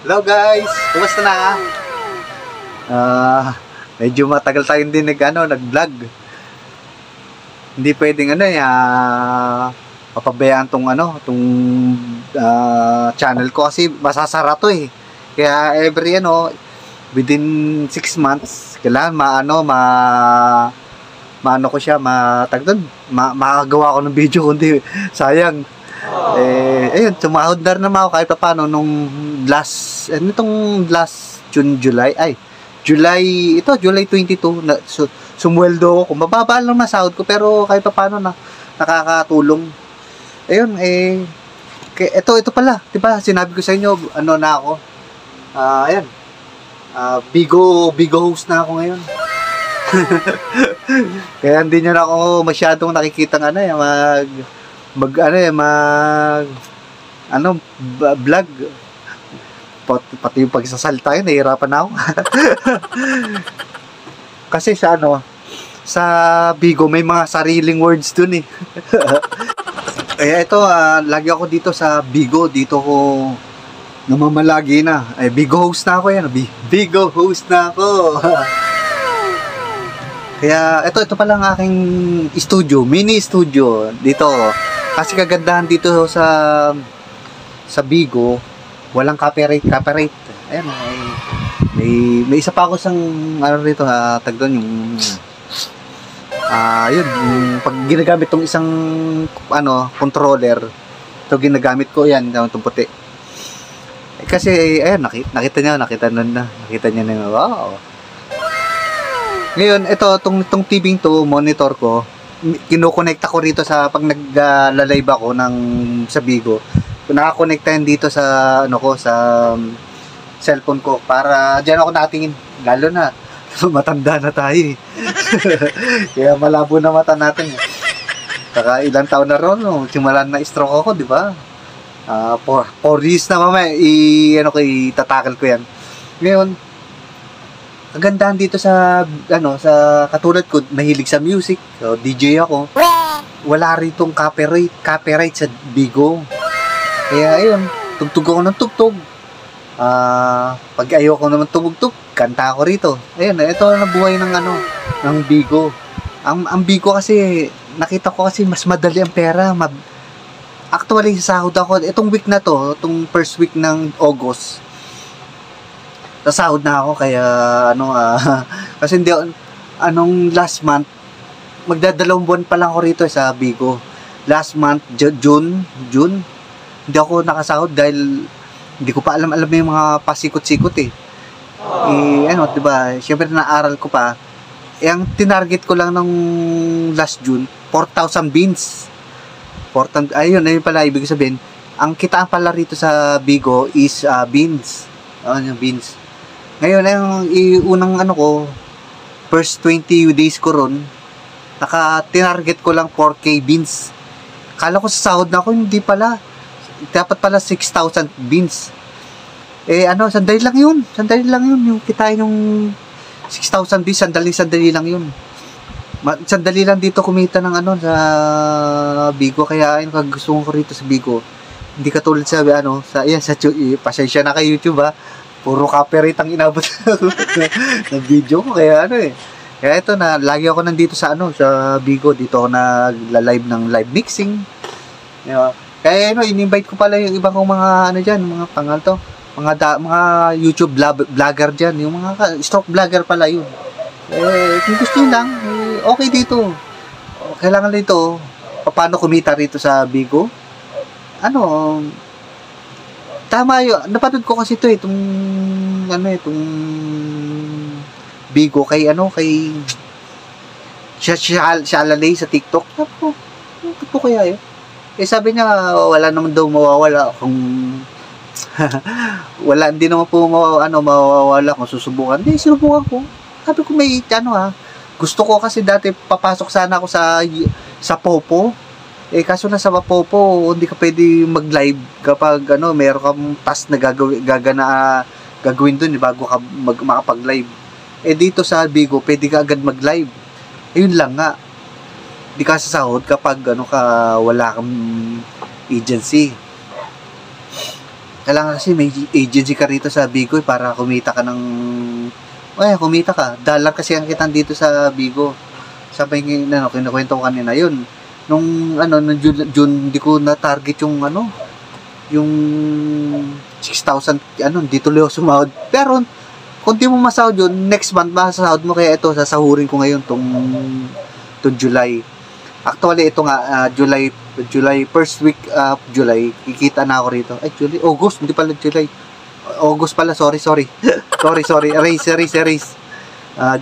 Hello guys! Kumusta na? Medyo matagal tayong din nag-vlog. Hindi pwedeng mapabayaan tong channel ko kasi masasara to eh. Kaya every within 6 months kailangan maano ko siya, makagawa ko ng video, kundi sayang. Ayun, tumahod na naman ako kahit pa paano nung last July 22 sumweldo ako. Mababa lang na sahod ko pero kahit pa paano nakakatulong. Ayun, ito pala, 'di ba? Sinabi ko sa inyo na ako. Ayan. Bigo host na ako ngayon. Kaya hindi niyo na ako masyadong nakikita vlog. Pati yung pagsasalita yun, nahihirapan na ako. Kasi sa Bigo may mga sariling words dun eh. Kaya ito, lagi ako dito sa Bigo, dito ko namamalagi na. Bigo host na ako yan. Bigo host na ako. Kaya ito pa lang aking studio, mini studio dito. Kasi kagandahan dito sa Bigo, walang copyright. Ayan, may isa pa ako sang rito, tag doon yung yung pag ginagamit tong isang controller, ito ginagamit ko yan, itong puti. Kasi ayan, nakita niya na wow. Ngayon, itong TV to, monitor ko, kinokonekta ko rito pag nag-live ako sa Bigo. Nakakonekta yan dito sa sa cellphone ko para diyan ako natingin, lalo na matanda na tayo eh. Kaya malabo na mata natin. Saka ilang taon na ron, simulan na stroke ako, di ba? 4 years na mamaya itatakal ko yan. Ngayon, kagandahan dito sa katulad ko, mahilig sa music, so DJ ako. Wala ritong copyright sa Bigo. Kaya ayun, tugtog ako ng tugtog. Pag ayoko naman tumugtog, kanta ako rito. Ayun, ito na buhay ng Bigo. Ang Bigo kasi, nakita ko kasi mas madali ang pera. Actually, sahod ako. Itong week na to, itong first week ng August, nasahod na ako. Kaya, kasi hindi, last month, magdadalawang buwan pa lang ako rito sa Bigo. Last month, June, hindi ako nakasahod dahil hindi ko pa alam yung mga pasikot-sikot eh. Diba, syempre naaral ko pa. Ang tinarget ko lang ng last June, 4,000 beans. Ayun pala ibig sabihin. Ang kitaan pala rito sa Bigo is beans. Yung beans. Ngayon, unang first 20 days ko ron, tinarget ko lang 4K beans. Kala ko sa sahod na ako, hindi pala. Dapat pala 6,000 beans. Sandali lang yun. Yung kitain yung 6,000 beans, sandali lang yun. Sandali lang dito kumita ng sa Bigo. Kaya gusto ko rito sa Bigo. Hindi katulad sa pasensya na kay YouTube puro copyright ang inabot ng video ko. Kaya Kaya ito na, lagi ako nandito sa Bigo. Dito ako nagla-live ng live mixing. Kaya in-invite ko pala yung ibang kong mga mga mga YouTube vlogger dyan, yung mga stroke vlogger pala yun. Kung gusto nyo lang, okay dito. Kailangan dito, paano kumita rito sa Bigo? Tama yun. Napanood ko kasi ito itong Bigo kay siya alalay sa TikTok. Sabi ko, ano po kaya yun? Eh sabi niya, wala naman daw mawawala kung wala, hindi naman po mawawala kung susubukan. Hindi, sinubukan ko. Sabi ko may, gusto ko kasi dati papasok sana ako sa Popo. Eh kaso na sa Popo, hindi ka pwede mag-live kapag meron kang task na gagawin dun bago ka makapag-live. Eh dito sa Bigo, pwede ka agad mag-live. Ayun lang nga. Di ka sasahod kapag wala kang agency. Kailangan kasi may agency ka rito sa Bigo para kumita ka ng kumita ka. Dollar kasi ang kitan dito sa Bigo. Sabi nga, kinukwento ko kanina yun. Nung June, di ko na-target yung yung 6,000, di tuloy ako sumahod. Pero, kung di mo masahod yun, next month masahod mo. Kaya ito, sasahurin ko ngayon tong July. Actually, ito nga, July, first week of July, kikita na ako rito. Ay, July, August, hindi pala July. August pala, sorry. sorry. Erase.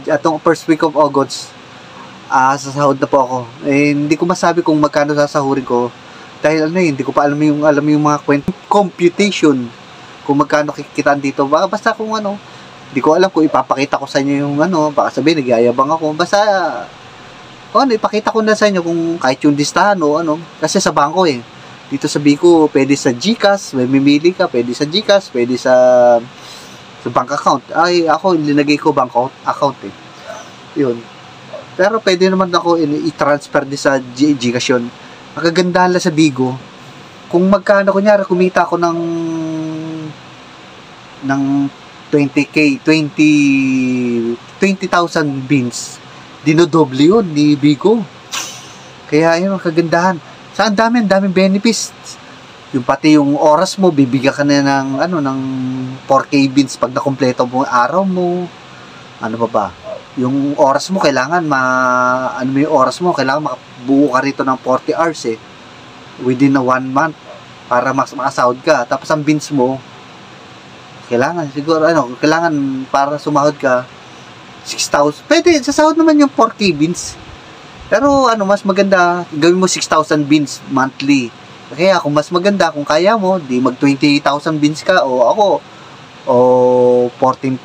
Atong first week of August, sasahod na po ako. Eh, hindi ko masabi kung magkano sasahurin ko. Dahil hindi ko pa alam yung mga computation. Kung magkano kikitaan dito. Basta kung hindi ko alam kung ipapakita ko sa inyo yung baka sabihin, nagyayabang ako. Basta, ipakita ko na sa inyo kung kahit yung listahan kasi sa bangko dito sa Bigo, pwede sa GCash, may mimili ka, pwede sa GCash, pwede sa bank account. Ay, ako, linagay ko bank account yun. Pero pwede naman ako i-transfer din sa GCash yun. Ang kagandahan lang sa Bigo, kung magkano, kunyari, kumita ako ng 20,000 beans, dinodoble yun ni Bigo. Kaya yun ang kagandahan. Ang daming benefits. Yung pati yung oras mo, bibigyan ka na ng 4K beans pag nakumpleto mo yung araw mo. Ano pa ba? Yung oras mo kailangan yung oras mo kailangan makabuo ka rito ng 40 hours within 1 month para makasahod ka. Tapos ang beans mo kailangan siguro kailangan para sumahod ka 6,000. Pwede, sasahod naman yung 4K beans. Pero mas maganda, gawin mo 6,000 beans monthly. Kaya kung mas maganda, kung kaya mo, di mag 20,000 beans ka o ako, o 14,000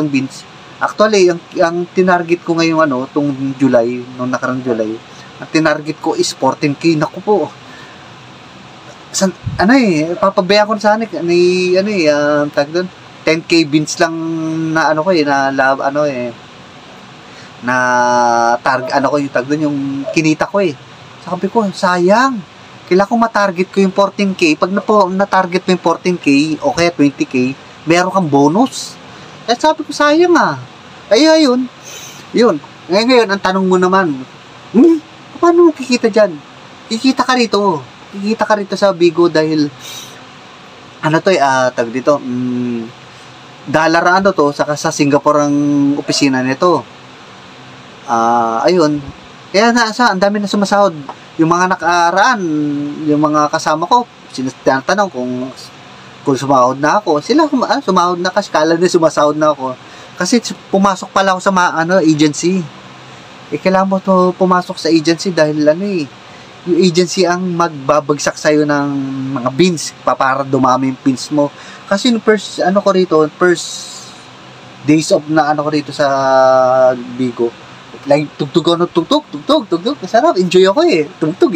beans. Actually, ang tinarget ko ngayong tong July, nung nakarang July, ang tinarget ko is 14K. Naku po. Papabaya ko sana tag doon. 10K beans lang na na target yung tag doon, yung kinita ko sabi ko, sayang, kailangan ko ma-target ko yung 14K. Pag na-target mo yung 14K o kaya 20K, meron kang bonus. Kaya sabi ko, sayang ayun ngayon ang tanong mo naman, paano kikita dyan? Kikita ka rito sa Bigo dahil tag dito, dollar saka sa Singapore ang opisina nito. Ayun. Kaya ang dami na sumasahod. Yung mga nakaraan, yung mga kasama ko, tinatanong kung sumahod na ako. Sila sumahod na kasi kala na sumasahod na ako. Kasi pumasok pala ako sa agency. Kailangan mo to pumasok sa agency dahil yung agency ang magbabagsak sa'yo ng mga beans para dumami yung beans mo. Kasi yung first days of ko rito sa Bigo, like tugtog. Masarap, enjoy ako tugtog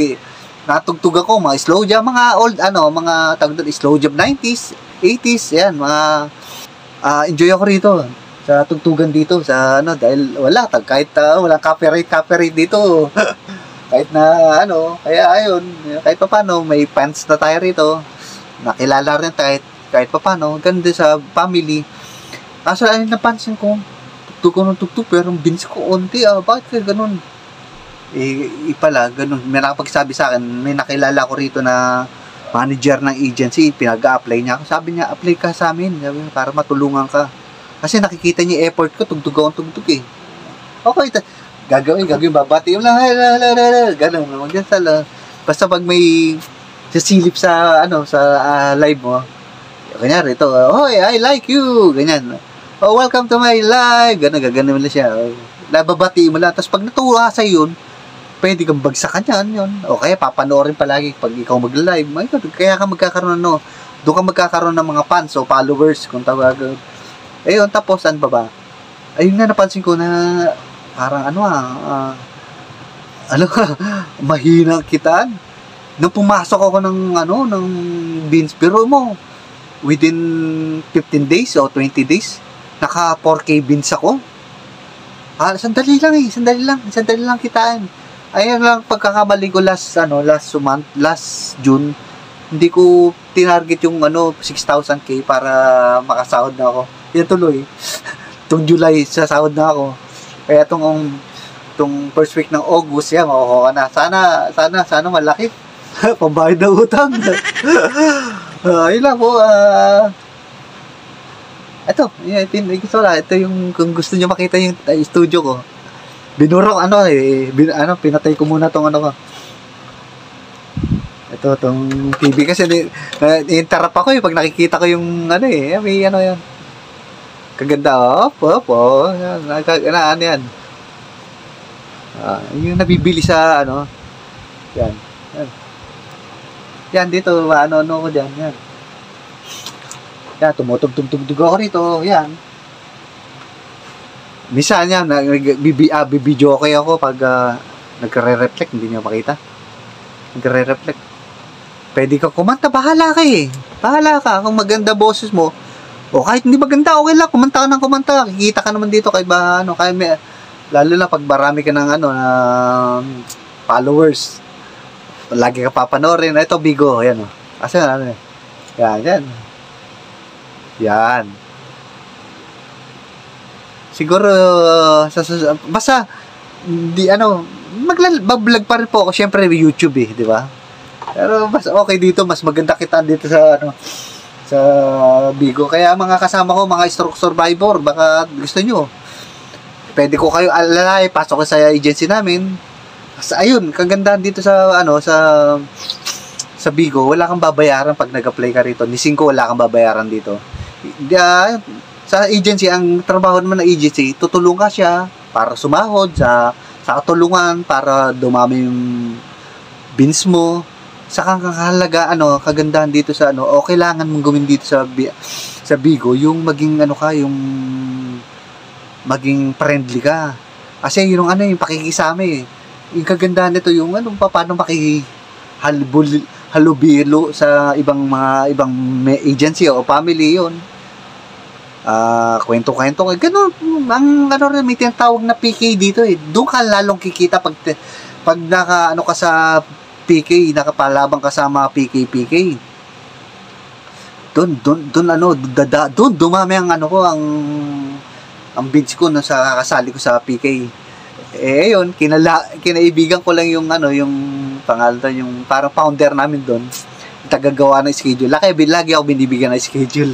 natugtog ako, mga slow jam, mga old mga tagdol slow jam 90s 80s, yan mga enjoy ako rito sa tugtugan dito sa dahil kahit walang copyright dito. Kahit na kaya ayun, kahit paano may fans na tayo rito, nakilala rin kahit paano, ganda sa family. Kaso napansin ko, tugtog pero ang beans ko onti, bakit kaya ganun? Pala, ganun. May nakapagsabi sa akin, may nakilala ko rito na manager ng agency, pinag-a-apply niya ako. Sabi niya, apply ka sa amin, para matulungan ka. Kasi nakikita niya effort ko, tugtog. Okay, gagawin, babati yung lang, ganun, basta pag may sisilip sa live mo, kanyari ito, I like you, ganyan. Welcome to my live, gagano'n na siya. nababati mo lang. Tapos pag natuwa sa yun, pwede kang bagsakan yan, yun. O kaya papanoorin palagi pag ikaw mag-live. Kaya ka magkakaroon doon ka magkakaroon ng mga fans o followers kung tawag. Ayun, tapos ano ba? Ayun nga napansin ko na parang mahina kitaan. Nung pumasok ako ng Beans, pero mo, within 15 days o 20 days, naka 4K Beans ako. Sandali lang kitaan. Ayun lang pagkakamali ko last June, hindi ko tinarget yung 6,000K para makasahod na ako. Yan tuloy. Itong July, sasahod na ako. Kaya itong first week ng August, yan, makukuha na. Sana malaki. Pambayad na utang. Yun lang po. Ito yung kung gusto niyo makita yung studio ko. Binurok pinatay ko muna tong ko. Ito, tong TV kasi interrupt ako pag nakikita ko yung may yan. Kaganda, yan. Yung nabibili sa yan. Yan dito, ko diyan, yan. Yan, tumutugtog ako rito, yan. Minsan yan, bibidyo okay ako pag nagre-reflect, hindi niyo makita. Nagre-reflect. Pwede ka kumanta, bahala ka Bahala ka, kung maganda boses mo, o kahit hindi maganda, okay lang, kumanta ka ng kumanta. Kikita ka naman dito kahit lalo na pag marami ka ng followers. Lagi ka papanoorin. Ito, Bigo, yan Kasi yan. Yan. Siguro, basta, magbablog pa rin po ako. Siyempre, YouTube di ba? Pero mas okay dito, mas maganda kita dito sa Bigo. Kaya mga kasama ko, mga stroke survivor, baka gusto nyo. Pwede ko kayo alalay, pasok ko sa agency namin. Ayun, kagandahan dito sa Bigo, wala kang babayaran pag nag-apply ka rito. Ni 5 wala kang babayaran dito. Sa agency, ang trabaho naman ng agency, tutulong ka siya para sumahod sa katulungan, para dumami yung bins mo. Sa kakahalaga, kagandahan dito sa o kailangan mong gawin dito sa Bigo, yung maging yung maging friendly ka. Kasi yung yung pakikisama Yung kagandahan nito yung paano halubilo sa ibang agency o family yun. Kwento-kwento. Ganun, may tinatawag na PK dito Doon ka lalong kikita pag ka sa PK, nakapalabang ka sa mga PK. Doon dumami ang ang bids ko sa kakasali ko sa PK. Yun, kinaibigan ko lang yung pangalan, yung parang founder namin doon, tagagawa ng schedule. Lagi ako binibigyan ng schedule.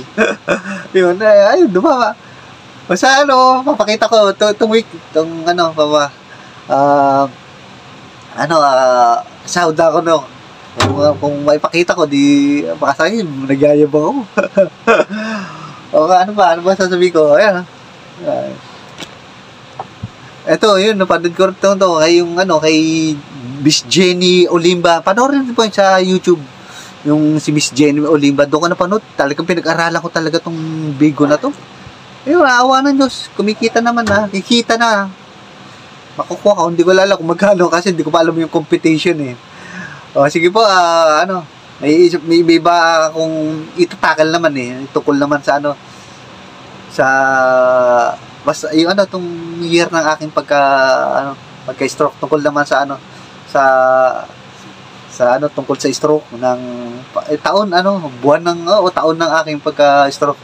Yun, ayun, dumama. Basta papakita ko itong week, sahod ako kung may pakita ko, di baka sa akin, nagyayabang ako. O ano ba sasabihin ko? Ayan. Ito, yun, napanood ko ito kay Miss Jenny Olimba. Panoorin po yun sa YouTube. Yung si Miss Jenny Olimba, doon ka napanood. Talagang pinag-aralan ko talaga tong Bigo na to. Ayun, awa ng Diyos. Kumikita naman kikita na. Makukuha ka, hindi ko alam kung magkano kasi hindi ko pa alam yung competition O, sige po, may iba akong itatakal naman Tukol naman sa basta yung tong year ng aking pagka-stroke, tungkol naman sa tungkol sa stroke ng taon taon ng aking pagka-stroke.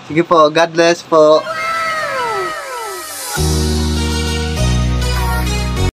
Sige po, God bless po.